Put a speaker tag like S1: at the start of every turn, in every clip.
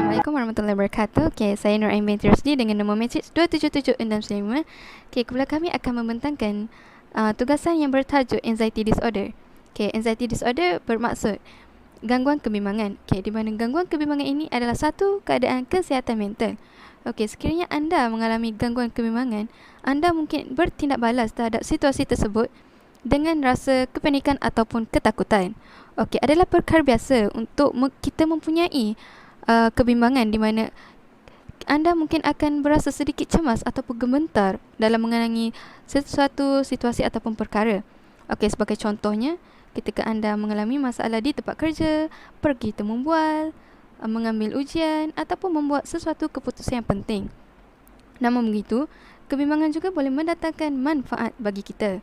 S1: Assalamualaikum warahmatullahi wabarakatuh. Okay, saya Nur Ain binti Rosdi dengan nombor mesej 27765. Okay, kumpulan kami akan membentangkan tugasan yang bertajuk anxiety disorder. Okay, anxiety disorder bermaksud gangguan kebimbangan. Okay, di mana gangguan kebimbangan ini adalah satu keadaan kesihatan mental. Okay, sekiranya anda mengalami gangguan kebimbangan, anda mungkin bertindak balas terhadap situasi tersebut dengan rasa kepanikan ataupun ketakutan. Okay, adalah perkara biasa untuk kita mempunyai kebimbangan di mana anda mungkin akan berasa sedikit cemas ataupun gemetar dalam mengenangi sesuatu situasi ataupun perkara. Okey, sebagai contohnya, ketika anda mengalami masalah di tempat kerja, pergi temu bual, mengambil ujian ataupun membuat sesuatu keputusan yang penting. Namun begitu, kebimbangan juga boleh mendatangkan manfaat bagi kita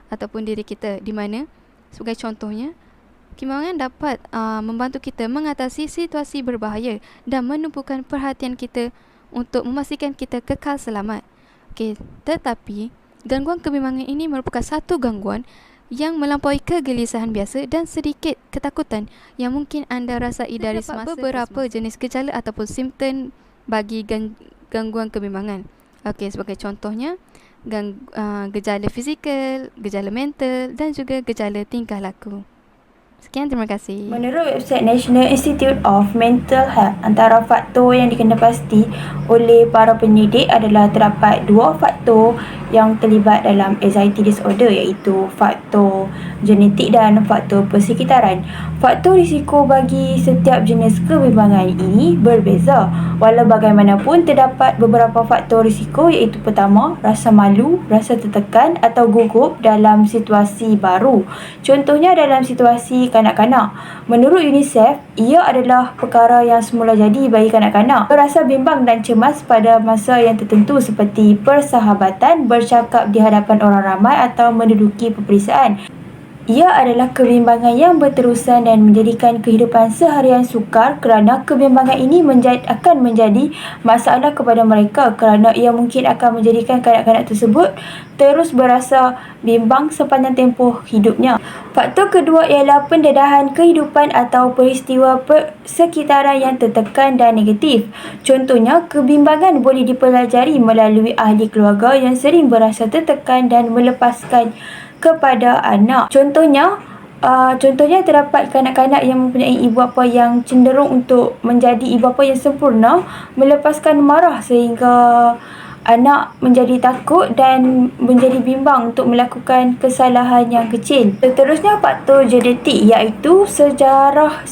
S1: ataupun diri kita, di mana sebagai contohnya, kebimbangan dapat membantu kita mengatasi situasi berbahaya dan menumpukan perhatian kita untuk memastikan kita kekal selamat. Okey, tetapi gangguan kebimbangan ini merupakan satu gangguan yang melampaui kegelisahan biasa dan sedikit ketakutan yang mungkin anda rasai dari semasa beberapa jenis gejala ataupun simptom bagi gangguan kebimbangan. Okey, sebagai contohnya gejala fizikal, gejala mental dan juga gejala tingkah laku. Sekian, terima kasih.
S2: Menurut website National Institute of Mental Health, antara faktor yang dikenalpasti oleh para pendidik adalah terdapat dua faktor yang terlibat dalam anxiety disorder, iaitu faktor genetik dan faktor persekitaran. Faktor risiko bagi setiap jenis kebimbangan ini berbeza. Walau bagaimanapun, terdapat beberapa faktor risiko, iaitu pertama, rasa malu, rasa tertekan atau gugup dalam situasi baru. Contohnya dalam situasi kanak-kanak. Menurut UNICEF, ia adalah perkara yang semula jadi bagi kanak-kanak. Berasa bimbang dan cemas pada masa yang tertentu seperti persahabatan, bercakap di hadapan orang ramai atau menduduki peperiksaan. Ia adalah kebimbangan yang berterusan dan menjadikan kehidupan seharian sukar kerana kebimbangan ini akan menjadi masalah kepada mereka kerana ia mungkin akan menjadikan kanak-kanak tersebut terus berasa bimbang sepanjang tempoh hidupnya. Faktor kedua ialah pendedahan kehidupan atau peristiwa sekitaran yang tertekan dan negatif. Contohnya, kebimbangan boleh dipelajari melalui ahli keluarga yang sering berasa tertekan dan melepaskan kepada anak. Contohnya terdapat kanak-kanak yang mempunyai ibu bapa yang cenderung untuk menjadi ibu bapa yang sempurna, melepaskan marah sehingga anak menjadi takut dan menjadi bimbang untuk melakukan kesalahan yang kecil. Seterusnya, faktor genetik, iaitu sejarah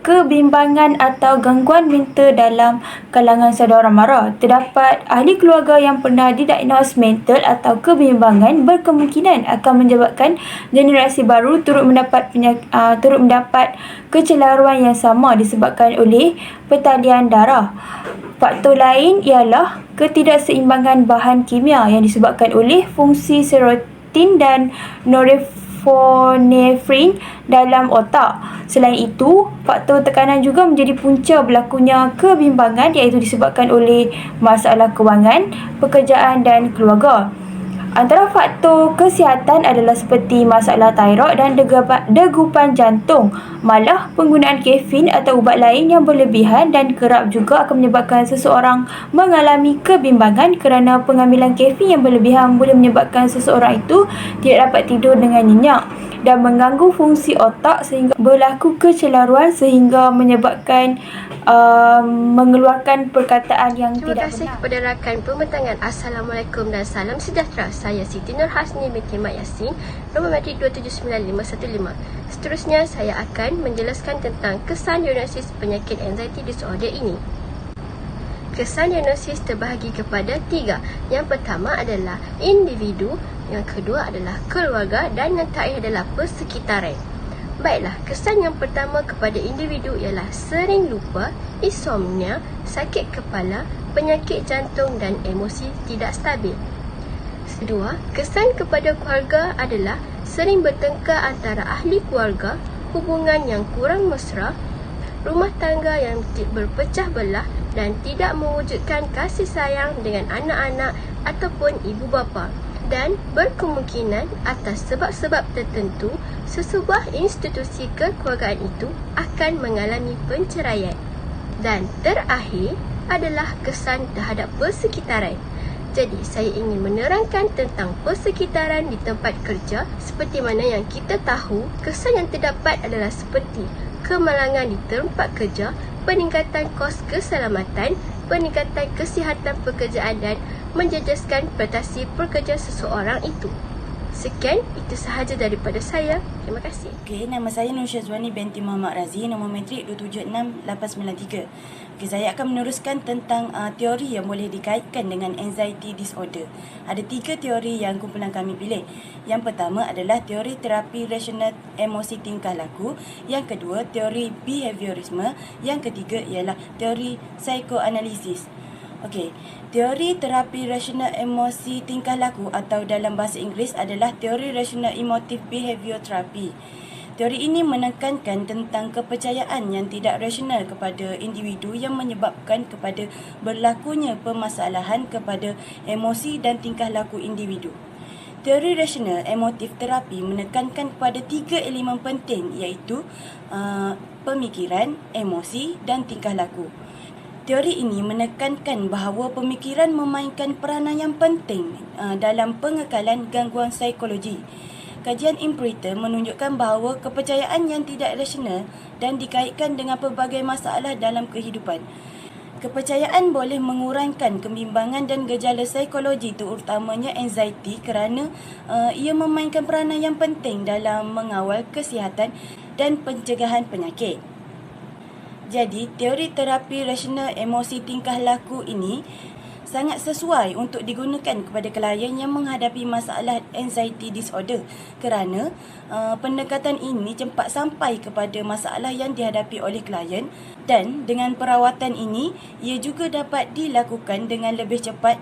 S2: kebimbangan atau gangguan mental dalam kalangan saudara mara. Terdapat ahli keluarga yang pernah didiagnos mental atau kebimbangan berkemungkinan akan menyebabkan generasi baru turut mendapat kecelaruan yang sama disebabkan oleh pertalian darah. Faktor lain ialah ketidakseimbangan bahan kimia yang disebabkan oleh fungsi serotonin dan norepinephrine dalam otak. Selain itu, faktor tekanan juga menjadi punca berlakunya kebimbangan, iaitu disebabkan oleh masalah kewangan, pekerjaan dan keluarga. Antara faktor kesihatan adalah seperti masalah tiroid dan degupan jantung. Malah, penggunaan kafein atau ubat lain yang berlebihan dan kerap juga akan menyebabkan seseorang mengalami kebimbangan kerana pengambilan kafein yang berlebihan boleh menyebabkan seseorang itu tidak dapat tidur dengan nyenyak dan mengganggu fungsi otak sehingga berlaku kecelaruan sehingga menyebabkan mengeluarkan perkataan yang tidak benar.
S3: Terima kasih kepada rakan pembentangan. Assalamualaikum dan salam sejahtera. Saya Siti Nur Hasni binti Mat Yasin, nombor matrik 2795515. Seterusnya, saya akan menjelaskan tentang kesan diagnosis penyakit anxiety disorder ini. Kesan diagnosis terbahagi kepada 3. Yang pertama adalah individu, yang kedua adalah keluarga dan yang terakhir adalah persekitaran. Baiklah, kesan yang pertama kepada individu ialah sering lupa, insomnia, sakit kepala, penyakit jantung dan emosi tidak stabil. Kedua, kesan kepada keluarga adalah sering bertengkar antara ahli keluarga, hubungan yang kurang mesra, rumah tangga yang berpecah belah dan tidak mewujudkan kasih sayang dengan anak-anak ataupun ibu bapa. Dan berkemungkinan atas sebab-sebab tertentu, sesebuah institusi kekeluargaan itu akan mengalami penceraian. Dan terakhir adalah kesan terhadap persekitaran. Jadi, saya ingin menerangkan tentang persekitaran di tempat kerja. Seperti mana yang kita tahu, kesan yang terdapat adalah seperti kemalangan di tempat kerja, peningkatan kos keselamatan, peningkatan kesihatan pekerjaan dan menjejaskan prestasi pekerja seseorang itu. Sekian, itu sahaja daripada saya. Terima kasih.
S4: Okey, nama saya Nur Syazwani binti Muhammad Razi, nombor matrik 276893. Okey, saya akan meneruskan tentang teori yang boleh dikaitkan dengan anxiety disorder. Ada 3 teori yang kumpulan kami pilih. Yang pertama adalah teori terapi rasional emosi tingkah laku. Yang kedua, teori behaviorisme. Yang ketiga ialah teori psikoanalisis. Okey, teori terapi rasional emosi tingkah laku atau dalam bahasa Inggeris adalah teori rasional emotive behavior therapy. Teori ini menekankan tentang kepercayaan yang tidak rasional kepada individu yang menyebabkan kepada berlakunya permasalahan kepada emosi dan tingkah laku individu. Teori rasional emotif terapi menekankan kepada 3 elemen penting iaitu pemikiran, emosi dan tingkah laku. Teori ini menekankan bahawa pemikiran memainkan peranan yang penting dalam pengekalan gangguan psikologi. Kajian Imperator menunjukkan bahawa kepercayaan yang tidak rasional dan dikaitkan dengan pelbagai masalah dalam kehidupan. Kepercayaan boleh mengurangkan kebimbangan dan gejala psikologi terutamanya anxiety kerana ia memainkan peranan yang penting dalam mengawal kesihatan dan pencegahan penyakit. Jadi, teori terapi rasional emosi tingkah laku ini sangat sesuai untuk digunakan kepada klien yang menghadapi masalah anxiety disorder kerana pendekatan ini cepat sampai kepada masalah yang dihadapi oleh klien dan dengan perawatan ini ia juga dapat dilakukan dengan lebih cepat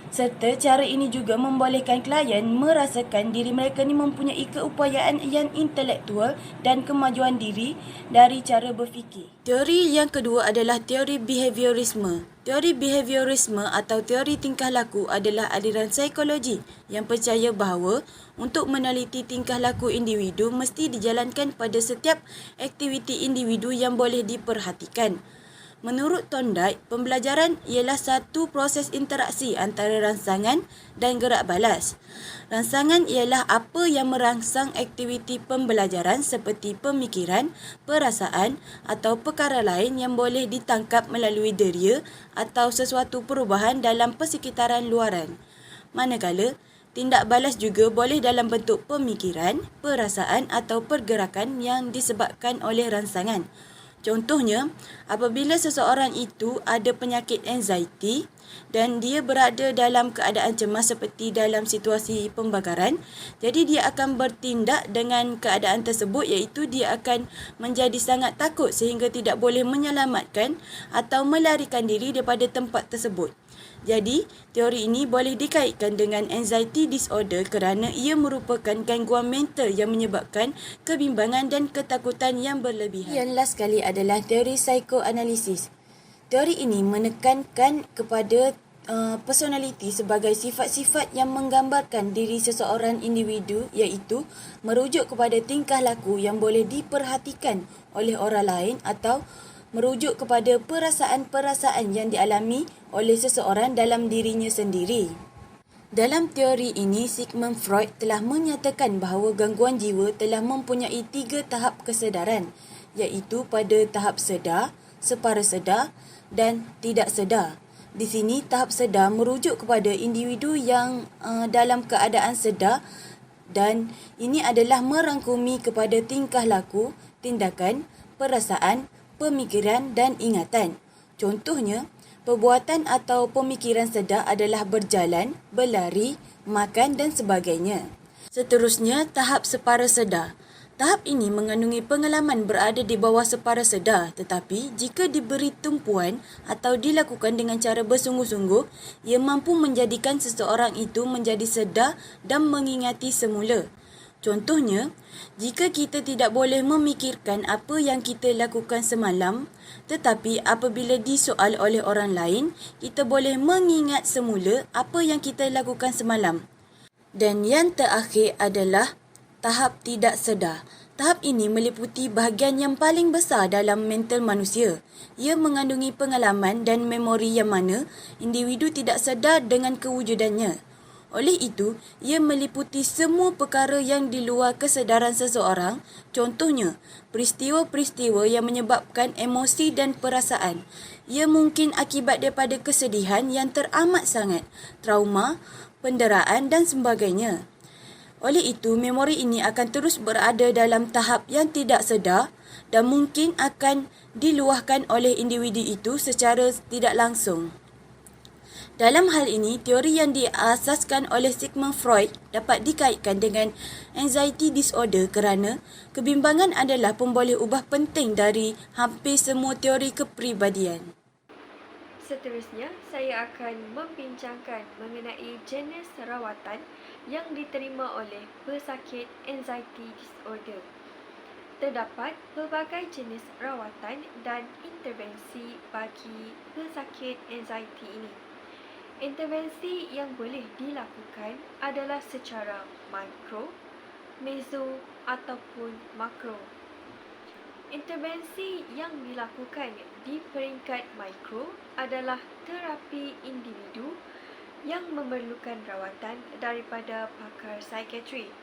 S4: serta cara ini juga membolehkan klien merasakan diri mereka ni mempunyai keupayaan yang intelektual dan kemajuan diri dari cara berfikir. Teori yang kedua adalah teori behaviorisme. Teori behaviorisme atau teori tingkah laku adalah aliran psikologi yang percaya bahawa untuk meneliti tingkah laku individu mesti dijalankan pada setiap aktiviti individu yang boleh diperhatikan. Menurut Thorndike, pembelajaran ialah satu proses interaksi antara rangsangan dan gerak balas. Rangsangan ialah apa yang merangsang aktiviti pembelajaran seperti pemikiran, perasaan atau perkara lain yang boleh ditangkap melalui deria atau sesuatu perubahan dalam persekitaran luaran. Manakala, tindak balas juga boleh dalam bentuk pemikiran, perasaan atau pergerakan yang disebabkan oleh rangsangan. Contohnya, apabila seseorang itu ada penyakit anxiety dan dia berada dalam keadaan cemas seperti dalam situasi pembakaran, jadi dia akan bertindak dengan keadaan tersebut iaitu dia akan menjadi sangat takut sehingga tidak boleh menyelamatkan atau melarikan diri daripada tempat tersebut. Jadi, teori ini boleh dikaitkan dengan anxiety disorder kerana ia merupakan gangguan mental yang menyebabkan kebimbangan dan ketakutan yang berlebihan. Yang last sekali adalah teori psikoanalisis. Teori ini menekankan kepada personality sebagai sifat-sifat yang menggambarkan diri seseorang individu iaitu merujuk kepada tingkah laku yang boleh diperhatikan oleh orang lain atau merujuk kepada perasaan-perasaan yang dialami oleh seseorang dalam dirinya sendiri. Dalam teori ini, Sigmund Freud telah menyatakan bahawa gangguan jiwa telah mempunyai 3 tahap kesedaran, iaitu pada tahap sedar, separa sedar dan tidak sedar. Di sini, tahap sedar merujuk kepada individu yang dalam keadaan sedar dan ini adalah merangkumi kepada tingkah laku, tindakan, perasaan, pemikiran dan ingatan. Contohnya, perbuatan atau pemikiran sedar adalah berjalan, berlari, makan dan sebagainya. Seterusnya, tahap separa sedar. Tahap ini mengandungi pengalaman berada di bawah separa sedar tetapi jika diberi tumpuan atau dilakukan dengan cara bersungguh-sungguh, ia mampu menjadikan seseorang itu menjadi sedar dan mengingati semula. Contohnya, jika kita tidak boleh memikirkan apa yang kita lakukan semalam, tetapi apabila disoal oleh orang lain, kita boleh mengingat semula apa yang kita lakukan semalam. Dan yang terakhir adalah tahap tidak sedar. Tahap ini meliputi bahagian yang paling besar dalam mental manusia. Ia mengandungi pengalaman dan memori yang mana individu tidak sedar dengan kewujudannya. Oleh itu, ia meliputi semua perkara yang di luar kesedaran seseorang, contohnya peristiwa-peristiwa yang menyebabkan emosi dan perasaan. Ia mungkin akibat daripada kesedihan yang teramat sangat, trauma, penderaan dan sebagainya. Oleh itu, memori ini akan terus berada dalam tahap yang tidak sedar dan mungkin akan diluahkan oleh individu itu secara tidak langsung. Dalam hal ini, teori yang diasaskan oleh Sigmund Freud dapat dikaitkan dengan anxiety disorder kerana kebimbangan adalah pemboleh ubah penting dari hampir semua teori kepribadian.
S1: Seterusnya, saya akan membincangkan mengenai jenis rawatan yang diterima oleh pesakit anxiety disorder. Terdapat pelbagai jenis rawatan dan intervensi bagi pesakit anxiety ini. Intervensi yang boleh dilakukan adalah secara mikro, meso ataupun makro. Intervensi yang dilakukan di peringkat mikro adalah terapi individu yang memerlukan rawatan daripada pakar psikiatri.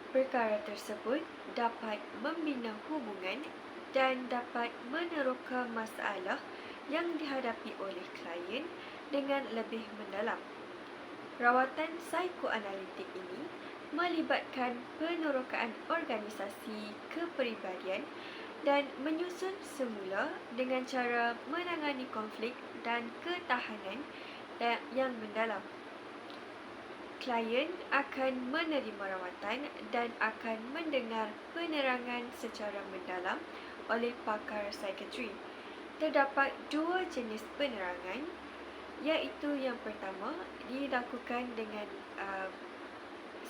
S1: Perkara tersebut dapat membina hubungan dan dapat meneroka masalah yang dihadapi oleh klien dengan lebih mendalam. Rawatan psikoanalitik ini melibatkan penerokaan organisasi kepribadian dan menyusun semula dengan cara menangani konflik dan ketahanan yang mendalam. Klien akan menerima rawatan dan akan mendengar penerangan secara mendalam oleh pakar psikiatri. Terdapat dua jenis penerangan, iaitu yang pertama dilakukan dengan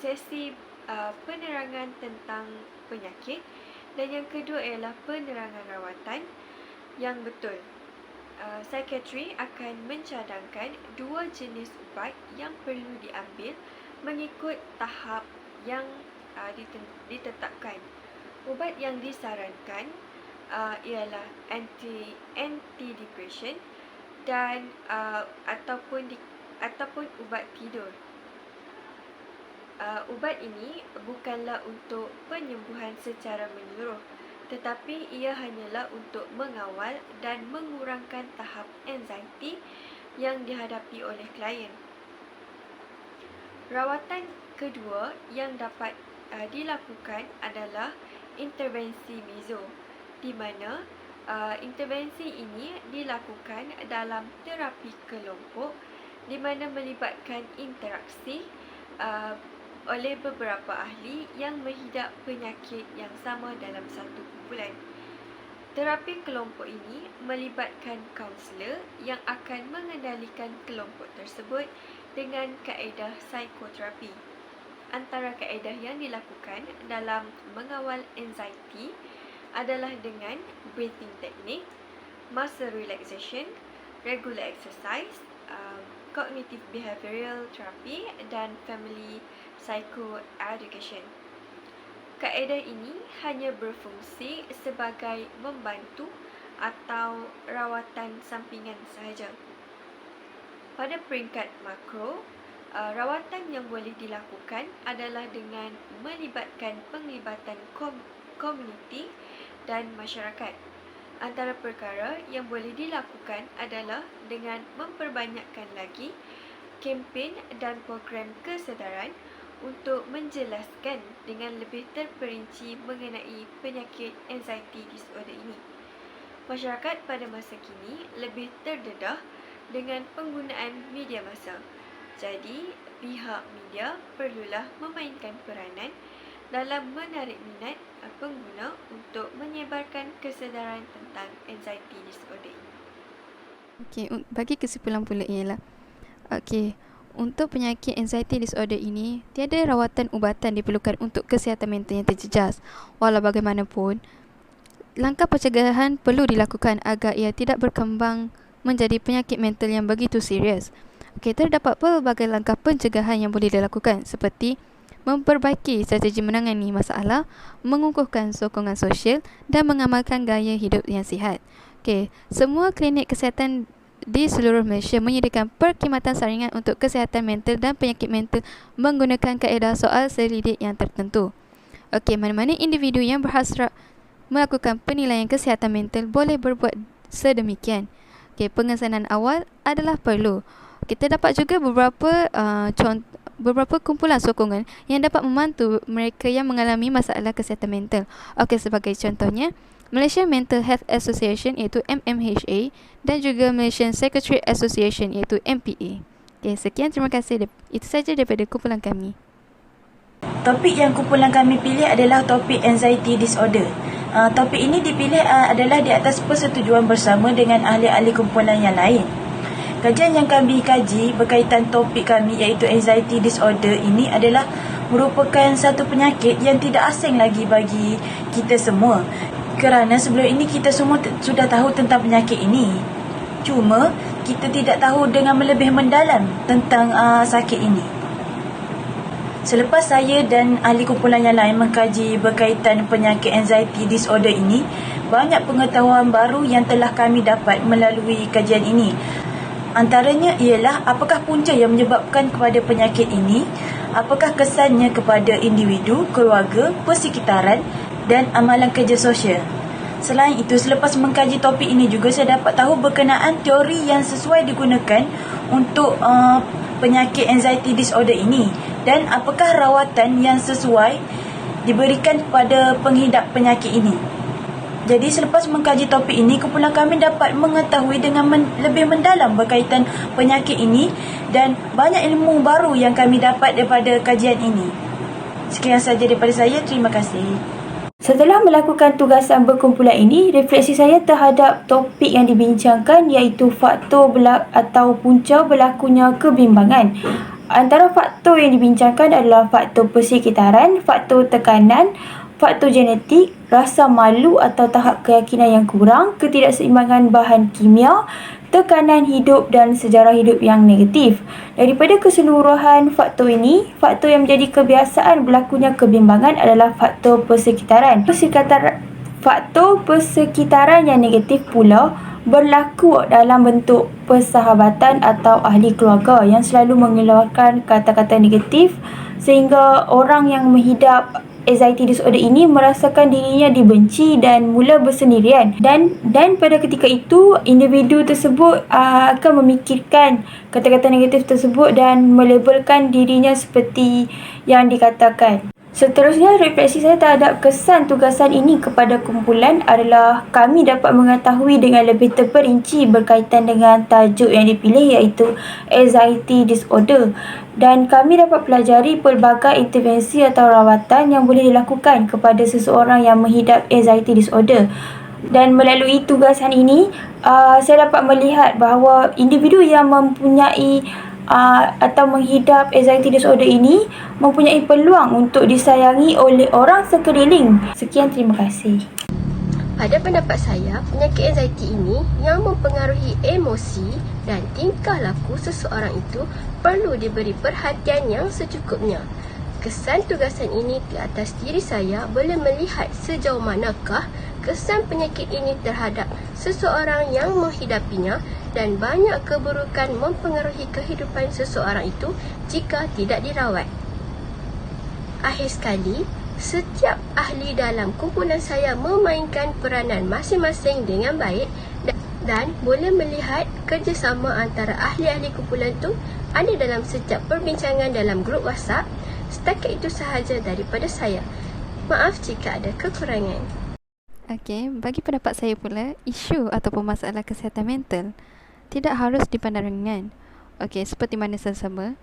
S1: sesi penerangan tentang penyakit dan yang kedua ialah penerangan rawatan yang betul. Psikiatri akan mencadangkan dua jenis ubat yang perlu diambil mengikut tahap yang ditetapkan. Ubat yang disarankan ialah antidepressant dan ataupun ubat tidur. Ubat ini bukanlah untuk penyembuhan secara menyeluruh, tetapi ia hanyalah untuk mengawal dan mengurangkan tahap anxiety yang dihadapi oleh klien. Rawatan kedua yang dapat dilakukan adalah intervensi meso, di mana intervensi ini dilakukan dalam terapi kelompok di mana melibatkan interaksi oleh beberapa ahli yang menghidap penyakit yang sama dalam satu kumpulan. Terapi kelompok ini melibatkan kaunselor yang akan mengendalikan kelompok tersebut dengan kaedah psikoterapi. Antara kaedah yang dilakukan dalam mengawal anxiety adalah dengan breathing technique, muscle relaxation, regular exercise, cognitive behavioral therapy dan family psychoeducation. Kaedah ini hanya berfungsi sebagai membantu atau rawatan sampingan sahaja. Pada peringkat makro, rawatan yang boleh dilakukan adalah dengan melibatkan penglibatan komuniti dan masyarakat. Antara perkara yang boleh dilakukan adalah dengan memperbanyakkan lagi kempen dan program kesedaran untuk menjelaskan dengan lebih terperinci mengenai penyakit anxiety disorder ini. Masyarakat pada masa kini lebih terdedah dengan penggunaan media massa. Jadi, pihak media perlulah memainkan peranan dalam menarik minat pengguna untuk menyebarkan kesedaran tentang anxiety disorder ini. Okey, bagi kesimpulan pula ialah untuk penyakit anxiety disorder ini, tiada rawatan ubatan diperlukan untuk kesihatan mental yang terjejas. Walau bagaimanapun, langkah pencegahan perlu dilakukan agar ia tidak berkembang menjadi penyakit mental yang begitu serius. Terdapat pelbagai langkah pencegahan yang boleh dilakukan seperti memperbaiki strategi menangani masalah, mengukuhkan sokongan sosial dan mengamalkan gaya hidup yang sihat. Semua klinik kesihatan di seluruh Malaysia menyediakan perkhidmatan saringan untuk kesihatan mental dan penyakit mental menggunakan kaedah soal selidik yang tertentu. Mana-mana individu yang berhasrat melakukan penilaian kesihatan mental boleh berbuat sedemikian. Pengesanan awal adalah perlu. Kita dapat juga beberapa kumpulan sokongan yang dapat membantu mereka yang mengalami masalah kesihatan mental. Sebagai contohnya, Malaysian Mental Health Association iaitu MMHA dan juga Malaysian Psychiatric Association iaitu MPA. Sekian, terima kasih. Itu saja daripada kumpulan kami.
S4: Topik yang kumpulan kami pilih adalah topik anxiety disorder. Topik ini dipilih adalah di atas persetujuan bersama dengan ahli-ahli kumpulan yang lain. Kajian yang kami kaji berkaitan topik kami iaitu anxiety disorder ini adalah merupakan satu penyakit yang tidak asing lagi bagi kita semua. Kerana sebelum ini kita semua sudah tahu tentang penyakit ini. Cuma kita tidak tahu dengan lebih mendalam tentang sakit ini. Selepas saya dan ahli kumpulan yang lain mengkaji berkaitan penyakit anxiety disorder ini, banyak pengetahuan baru yang telah kami dapat melalui kajian ini. Antaranya ialah apakah punca yang menyebabkan kepada penyakit ini, apakah kesannya kepada individu, keluarga, persekitaran dan amalan kerja sosial. Selain itu, selepas mengkaji topik ini juga saya dapat tahu berkenaan teori yang sesuai digunakan untuk penyakit anxiety disorder ini dan apakah rawatan yang sesuai diberikan kepada penghidap penyakit ini. Jadi selepas mengkaji topik ini, kumpulan kami dapat mengetahui dengan lebih mendalam berkaitan penyakit ini dan banyak ilmu baru yang kami dapat daripada kajian ini. Sekian sahaja daripada saya, terima kasih.
S2: Setelah melakukan tugasan berkumpulan ini, refleksi saya terhadap topik yang dibincangkan iaitu faktor atau punca berlakunya kebimbangan. Antara faktor yang dibincangkan adalah faktor persekitaran, faktor tekanan, faktor genetik, rasa malu atau tahap keyakinan yang kurang, ketidakseimbangan bahan kimia, tekanan hidup dan sejarah hidup yang negatif. Daripada keseluruhan faktor ini, faktor yang menjadi kebiasaan berlakunya kebimbangan adalah faktor persekitaran. Faktor persekitaran yang negatif pula berlaku dalam bentuk persahabatan atau ahli keluarga yang selalu mengeluarkan kata-kata negatif sehingga orang yang menghidap anxiety disorder ini merasakan dirinya dibenci dan mula bersendirian dan pada ketika itu individu tersebut akan memikirkan kata-kata negatif tersebut dan melabelkan dirinya seperti yang dikatakan. Seterusnya, refleksi saya terhadap kesan tugasan ini kepada kumpulan adalah kami dapat mengetahui dengan lebih terperinci berkaitan dengan tajuk yang dipilih iaitu anxiety disorder dan kami dapat pelajari pelbagai intervensi atau rawatan yang boleh dilakukan kepada seseorang yang menghidap anxiety disorder. Dan melalui tugasan ini, saya dapat melihat bahawa individu yang mempunyai atau menghidap anxiety disorder ini mempunyai peluang untuk disayangi oleh orang sekeliling. Sekian, terima kasih.
S3: Pada pendapat saya, penyakit anxiety ini yang mempengaruhi emosi dan tingkah laku seseorang itu perlu diberi perhatian yang secukupnya. Kesan tugasan ini di atas diri saya boleh melihat sejauh manakah kesan penyakit ini terhadap seseorang yang menghidapinya dan banyak keburukan mempengaruhi kehidupan seseorang itu jika tidak dirawat. Akhir sekali, setiap ahli dalam kumpulan saya memainkan peranan masing-masing dengan baik dan boleh melihat kerjasama antara ahli-ahli kumpulan itu ada dalam setiap perbincangan dalam grup WhatsApp. Setakat itu sahaja daripada saya. Maaf jika ada kekurangan.
S1: Bagi pendapat saya pula, isu ataupun masalah kesihatan mental tidak harus dipandang ringan. Seperti mana sama,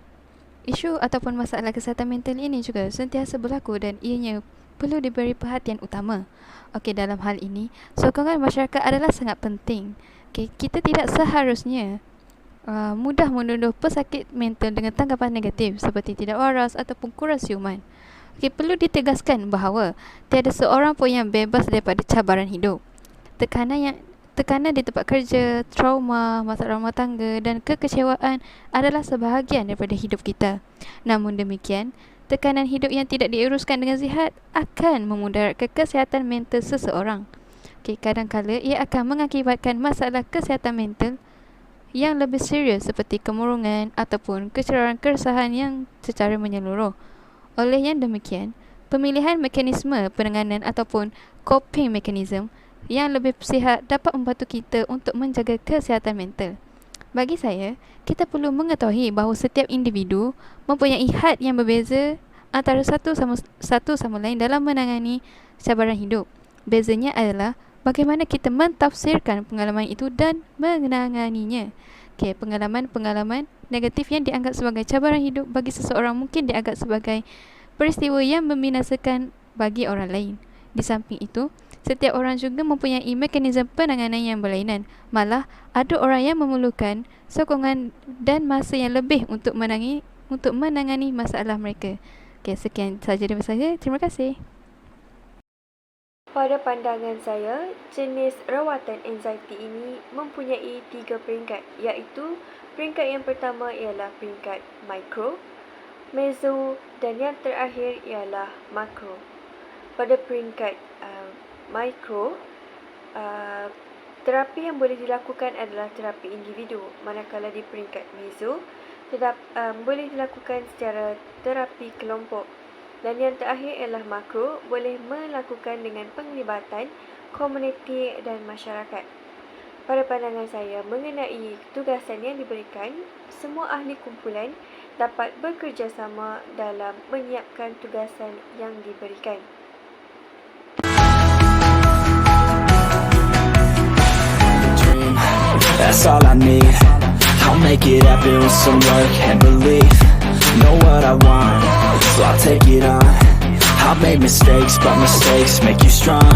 S1: isu ataupun masalah kesihatan mental ini juga sentiasa berlaku dan ianya perlu diberi perhatian utama. Dalam hal ini, sokongan masyarakat adalah sangat penting. Kita tidak seharusnya mudah menuduh pesakit mental dengan tanggapan negatif seperti tidak waras ataupun kurang siuman. Perlu ditegaskan bahawa tiada seorang pun yang bebas daripada cabaran hidup. Tekanan di tempat kerja, trauma, masalah rumah tangga dan kekecewaan adalah sebahagian daripada hidup kita. Namun demikian, tekanan hidup yang tidak diuruskan dengan sihat akan memudaratkan kesihatan mental seseorang. Kadang-kala ia akan mengakibatkan masalah kesihatan mental yang lebih serius seperti kemurungan ataupun kecerahan keresahan yang secara menyeluruh. Oleh yang demikian, pemilihan mekanisme penanganan ataupun coping mechanism yang lebih sihat dapat membantu kita untuk menjaga kesihatan mental. Bagi saya, kita perlu mengetahui bahawa setiap individu mempunyai had yang berbeza antara satu sama lain dalam menangani cabaran hidup. Bezanya adalah bagaimana kita mentafsirkan pengalaman itu dan menanganinya. Pengalaman-pengalaman negatif yang dianggap sebagai cabaran hidup bagi seseorang mungkin dianggap sebagai peristiwa yang membinasakan bagi orang lain. Di samping itu, setiap orang juga mempunyai mekanisme penanganan yang berlainan. Malah, ada orang yang memerlukan sokongan dan masa yang lebih untuk menangani masalah mereka. Sekian sahaja dari saya. Terima kasih.
S2: Pada pandangan saya, jenis rawatan anxiety ini mempunyai 3 peringkat, iaitu peringkat yang pertama ialah peringkat mikro, meso dan yang terakhir ialah makro. Pada peringkat mikro, terapi yang boleh dilakukan adalah terapi individu, manakala di peringkat meso boleh dilakukan secara terapi kelompok. Dan yang terakhir ialah makro, boleh melakukan dengan penglibatan komuniti dan masyarakat. Pada pandangan saya, mengenai tugasan yang diberikan, semua ahli kumpulan dapat bekerjasama dalam menyiapkan tugasan yang diberikan.
S5: That's all I need. I'll make it happen with some work and belief. Know what I want, so I'll take it on. I'll make mistakes, but mistakes make you strong.